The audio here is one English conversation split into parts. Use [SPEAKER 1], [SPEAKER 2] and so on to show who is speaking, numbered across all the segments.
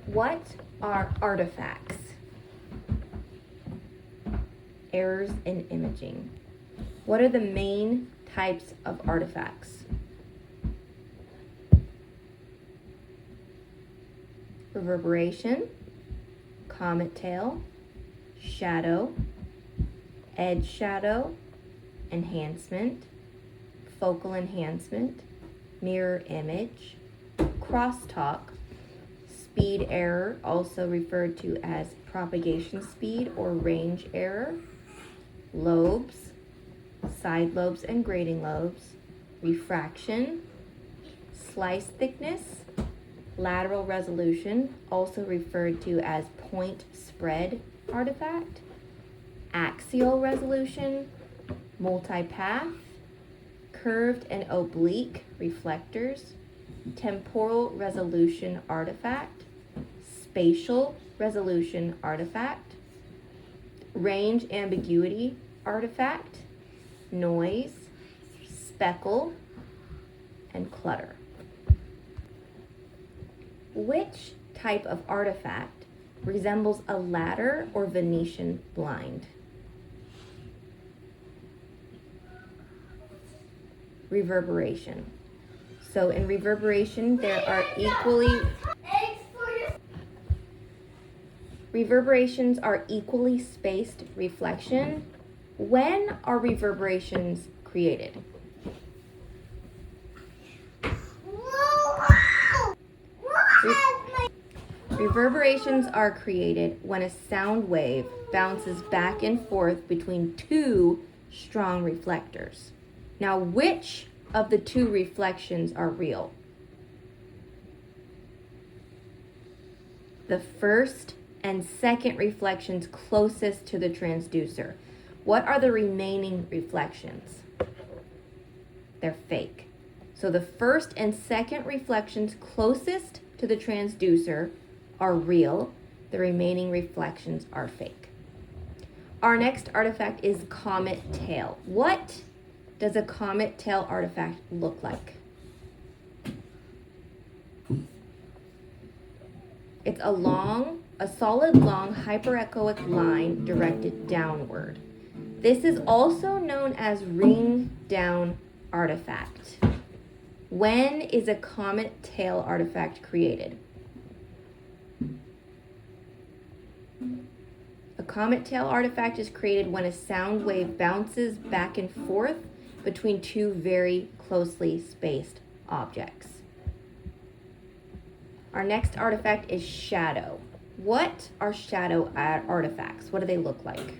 [SPEAKER 1] What are artifacts? Errors in imaging. What are the main types of artifacts? Reverberation, comet tail, shadow, edge shadow, enhancement, focal enhancement, mirror image, crosstalk, speed error, also referred to as propagation speed or range error, lobes, side lobes and grating lobes, refraction, slice thickness, lateral resolution, also referred to as point spread artifact, axial resolution, multipath, curved and oblique reflectors, temporal resolution artifact, spatial resolution artifact, range ambiguity artifact, noise, speckle, and clutter. Which type of artifact resembles a ladder or Venetian blind? Reverberation. So in reverberation, there are reverberations are equally spaced reflection. When are reverberations created? Reverberations are created when a sound wave bounces back and forth between two strong reflectors. Now, which of the two reflections are real? The first and second reflections closest to the transducer. What are the remaining reflections? They're fake. So the first and second reflections closest to the transducer are real. The remaining reflections are fake. Our next artifact is comet tail. What does a comet tail artifact look like? It's a solid long hyperechoic line directed downward. This is also known as ring down artifact. When is a comet tail artifact created? A comet tail artifact is created when a sound wave bounces back and forth between two very closely spaced objects. Our next artifact is shadow. What are shadow artifacts? What do they look like?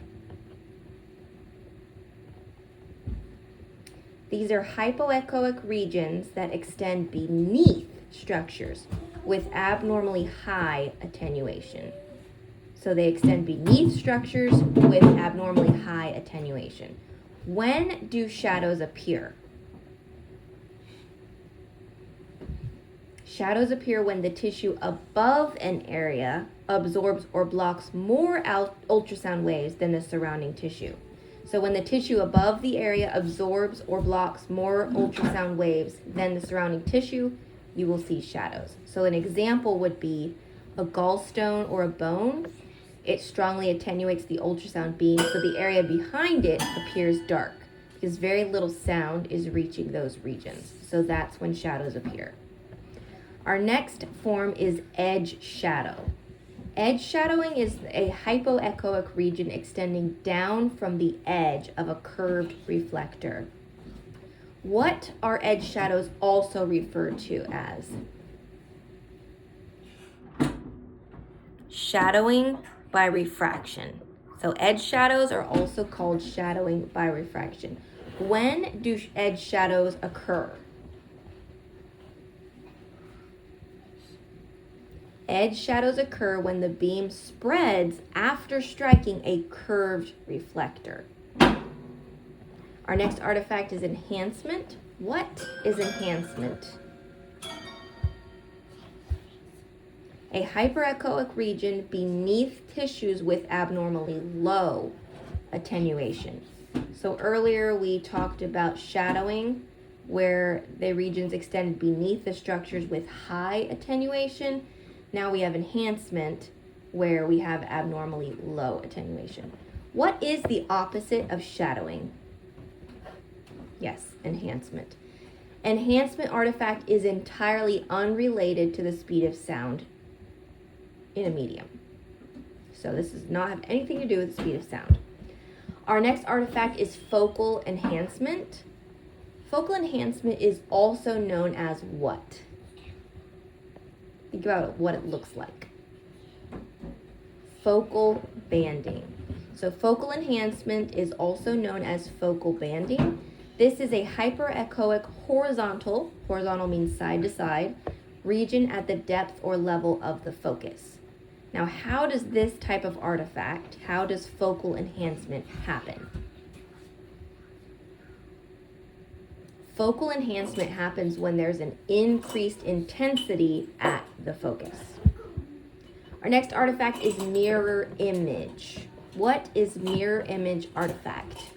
[SPEAKER 1] These are hypoechoic regions that extend beneath structures with abnormally high attenuation. So they extend beneath structures with abnormally high attenuation. When do shadows appear? Shadows appear when the tissue above an area absorbs or blocks more ultrasound waves than the surrounding tissue. So when the tissue above the area absorbs or blocks more ultrasound waves than the surrounding tissue, you will see shadows. So an example would be a gallstone or a bone. It strongly attenuates the ultrasound beam, so the area behind it appears dark because very little sound is reaching those regions. So that's when shadows appear. Our next form is edge shadow. Edge shadowing is a hypoechoic region extending down from the edge of a curved reflector. What are edge shadows also referred to as? Shadowing by refraction. So edge shadows are also called shadowing by refraction. When do edge shadows occur? Edge shadows occur when the beam spreads after striking a curved reflector. Our next artifact is enhancement. What is enhancement? A hyperechoic region beneath tissues with abnormally low attenuation. So earlier we talked about shadowing, where the regions extended beneath the structures with high attenuation. Now we have enhancement, where we have abnormally low attenuation. What is the opposite of shadowing? Yes, enhancement. Enhancement artifact is entirely unrelated to the speed of sound in a medium. So this does not have anything to do with the speed of sound. Our next artifact is focal enhancement. Focal enhancement is also known as what? Think about what it looks like. Focal banding. So focal enhancement is also known as focal banding. This is a hyperechoic horizontal means side to side, region at the depth or level of the focus. Now, how does this type of artifact, how does focal enhancement happen? Focal enhancement happens when there's an increased intensity at the focus. Our next artifact is mirror image. What is mirror image artifact?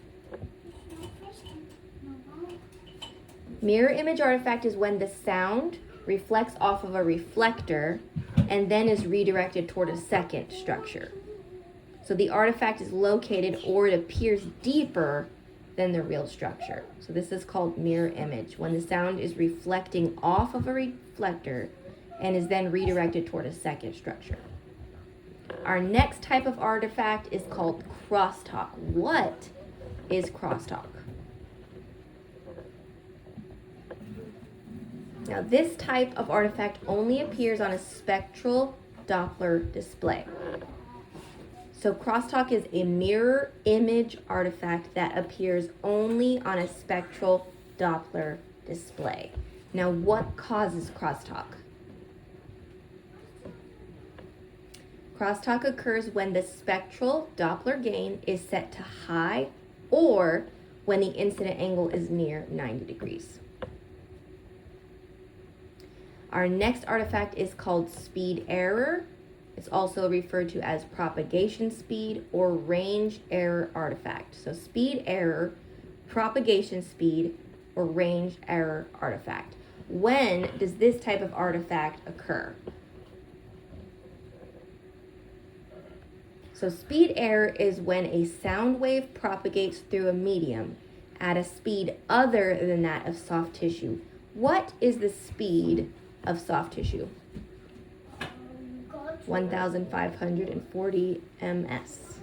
[SPEAKER 1] Mirror image artifact is when the sound reflects off of a reflector and then is redirected toward a second structure. So the artifact is located or it appears deeper than the real structure. So this is called mirror image, when the sound is reflecting off of a reflector and is then redirected toward a second structure. Our next type of artifact is called crosstalk. What is crosstalk? Now, this type of artifact only appears on a spectral Doppler display. So crosstalk is a mirror image artifact that appears only on a spectral Doppler display. Now, what causes crosstalk? Crosstalk occurs when the spectral Doppler gain is set to high or when the incident angle is near 90 degrees. Our next artifact is called speed error. It's also referred to as propagation speed or range error artifact. So speed error, propagation speed, or range error artifact. When does this type of artifact occur? So speed error is when a sound wave propagates through a medium at a speed other than that of soft tissue. What is the speed of soft tissue? 1,540 ms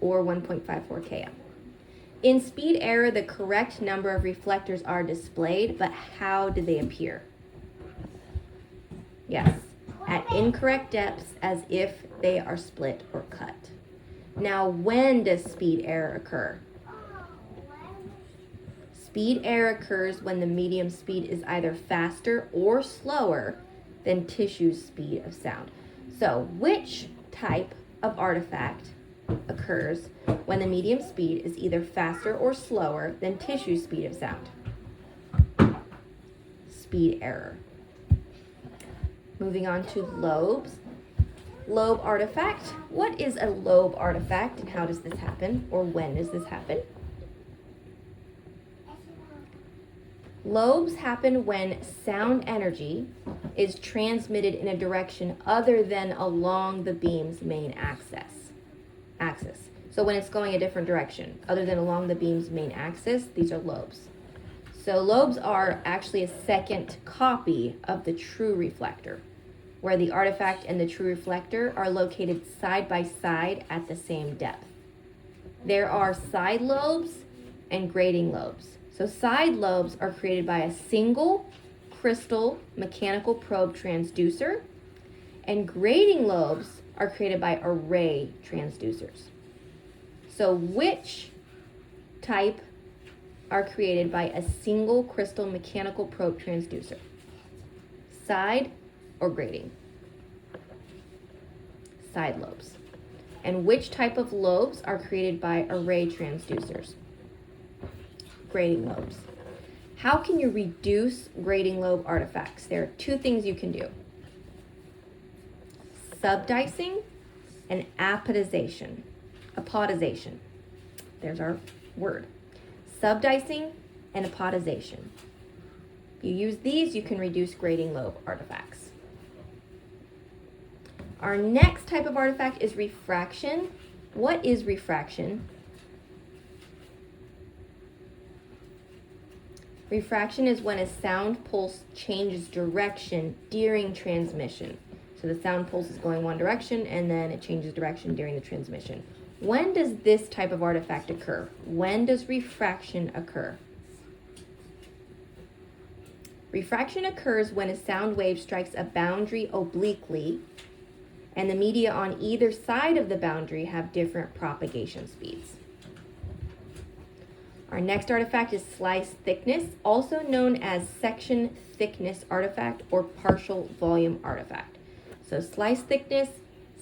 [SPEAKER 1] or 1.54 km. In speed error, the correct number of reflectors are displayed, but how do they appear? Yes, at incorrect depths, as if they are split or cut. Now, when does speed error occur? Speed error occurs when the medium speed is either faster or slower than tissue's speed of sound. So, which type of artifact occurs when the medium speed is either faster or slower than tissue speed of sound? Speed error. Moving on to lobes. Lobe artifact. What is a lobe artifact and how does this happen, or when does this happen? Lobes happen when sound energy is transmitted in a direction other than along the beam's main axis. So when it's going a different direction, other than along the beam's main axis, these are lobes. So lobes are actually a second copy of the true reflector, where the artifact and the true reflector are located side by side at the same depth. There are side lobes and grating lobes. So side lobes are created by a single crystal mechanical probe transducer, and grating lobes are created by array transducers. So which type are created by a single crystal mechanical probe transducer? Side or grating? Side lobes. And which type of lobes are created by array transducers? Grating lobes. How can you reduce grating lobe artifacts? There are two things you can do: subdicing and apodization. Apodization. There's our word. Subdicing and apodization. If you use these, you can reduce grating lobe artifacts. Our next type of artifact is refraction. What is refraction? Refraction is when a sound pulse changes direction during transmission. So the sound pulse is going one direction and then it changes direction during the transmission. When does this type of artifact occur? When does refraction occur? Refraction occurs when a sound wave strikes a boundary obliquely and the media on either side of the boundary have different propagation speeds. Our next artifact is slice thickness, also known as section thickness artifact or partial volume artifact. So slice thickness,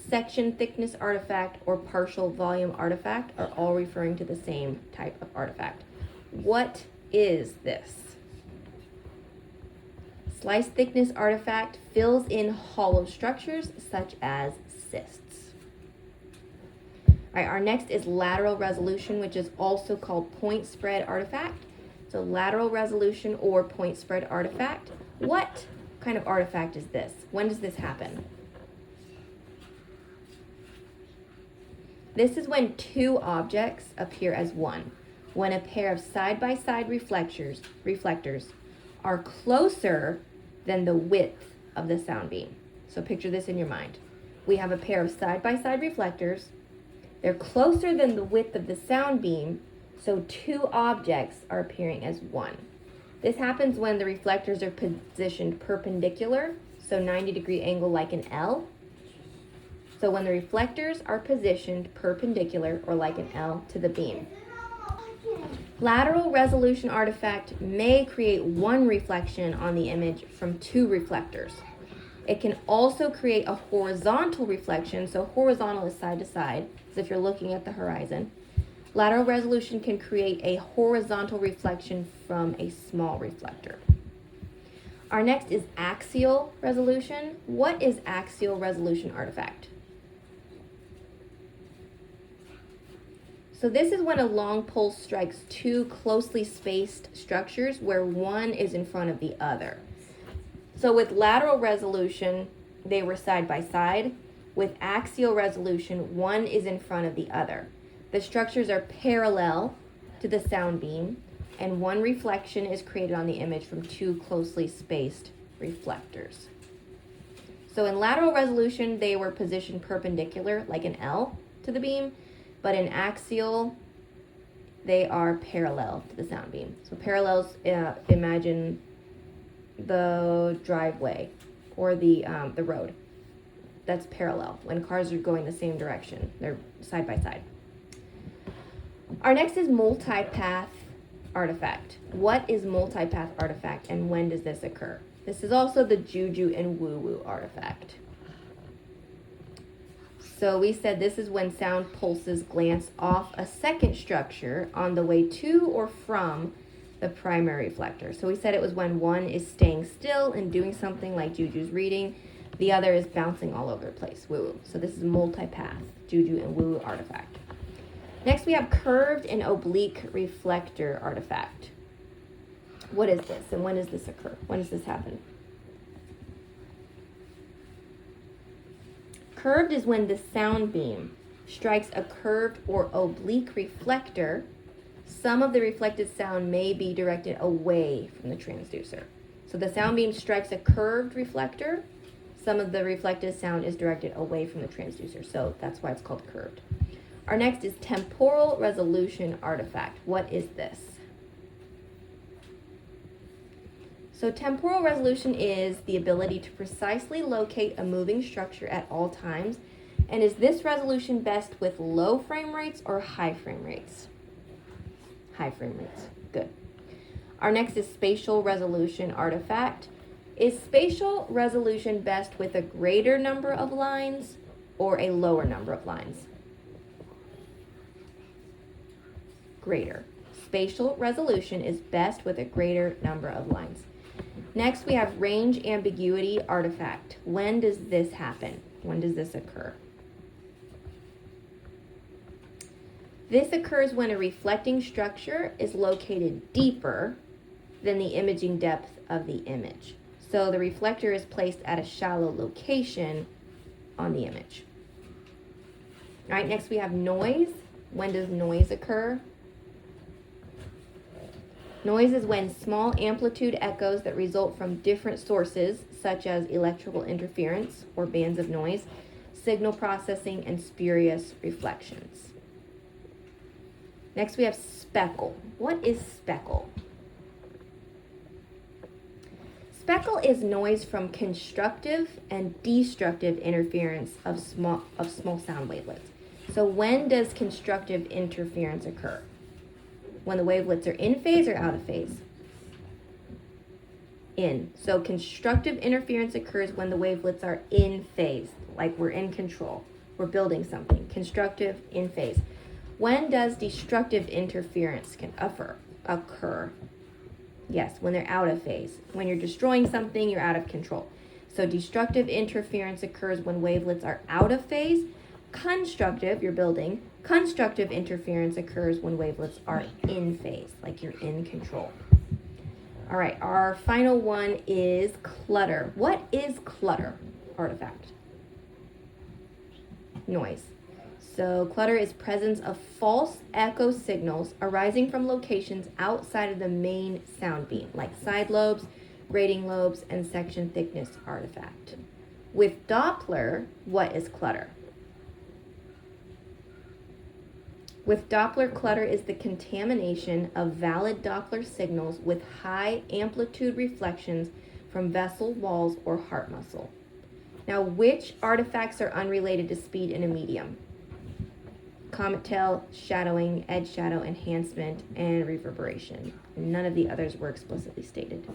[SPEAKER 1] section thickness artifact, or partial volume artifact are all referring to the same type of artifact. What is this? Slice thickness artifact fills in hollow structures such as cysts. All right, our next is lateral resolution, which is also called point spread artifact. So lateral resolution or point spread artifact. What kind of artifact is this? When does this happen? This is when two objects appear as one. When a pair of side-by-side reflectors are closer than the width of the sound beam. So picture this in your mind. We have a pair of side-by-side reflectors. They're closer than the width of the sound beam, so two objects are appearing as one. This happens when the reflectors are positioned perpendicular, so 90-degree angle like an L. So when the reflectors are positioned perpendicular or like an L to the beam. Lateral resolution artifact may create one reflection on the image from two reflectors. It can also create a horizontal reflection, so horizontal is side to side, as if you're looking at the horizon. Lateral resolution can create a horizontal reflection from a small reflector. Our next is axial resolution. What is axial resolution artifact? So this is when a long pulse strikes two closely spaced structures where one is in front of the other. So with lateral resolution, they were side by side. With axial resolution, one is in front of the other. The structures are parallel to the sound beam, and one reflection is created on the image from two closely spaced reflectors. So in lateral resolution, they were positioned perpendicular, like an L, to the beam, but in axial, they are parallel to the sound beam. So parallels, imagine the driveway or the road. That's parallel. When cars are going the same direction, they're side by side. Our next is multipath artifact. What is multipath artifact and when does this occur? This is also the juju and woo-woo artifact. So we said this is when sound pulses glance off a second structure on the way to or from the primary reflector. So we said it was when one is staying still and doing something like Juju's reading, the other is bouncing all over the place, woo-woo. So this is multipath, Juju and woo-woo artifact. Next we have curved and oblique reflector artifact. What is this and when does this occur? When does this happen? Curved is when the sound beam strikes a curved or oblique reflector. Some of the reflected sound may be directed away from the transducer. So the sound beam strikes a curved reflector. Some of the reflected sound is directed away from the transducer. So that's why it's called curved. Our next is temporal resolution artifact. What is this? So temporal resolution is the ability to precisely locate a moving structure at all times. And is this resolution best with low frame rates or high frame rates? High frame rates. Good. Our next is spatial resolution artifact. Is spatial resolution best with a greater number of lines or a lower number of lines? Greater. Spatial resolution is best with a greater number of lines. Next, we have range ambiguity artifact. When does this happen? When does this occur? This occurs when a reflecting structure is located deeper than the imaging depth of the image. So the reflector is placed at a shallow location on the image. All right, next we have noise. When does noise occur? Noise is when small amplitude echoes that result from different sources, such as electrical interference or bands of noise, signal processing, and spurious reflections. Next we have speckle. What is speckle? Speckle is noise from constructive and destructive interference of small sound wavelets. So when does constructive interference occur? When the wavelets are in phase or out of phase? In. So constructive interference occurs when the wavelets are in phase, like we're in control. We're building something. Constructive, in phase. When does destructive interference occur? Yes, when they're out of phase. When you're destroying something, you're out of control. So destructive interference occurs when wavelets are out of phase. Constructive, you're building. Constructive interference occurs when wavelets are in phase, like you're in control. All right, our final one is clutter. What is clutter, artifact? Noise. So clutter is presence of false echo signals arising from locations outside of the main sound beam, like side lobes, grating lobes, and section thickness artifact. With Doppler, what is clutter? With Doppler, clutter is the contamination of valid Doppler signals with high amplitude reflections from vessel walls or heart muscle. Now, which artifacts are unrelated to speed in a medium? Comet tail, shadowing, edge shadow enhancement, and reverberation. None of the others were explicitly stated.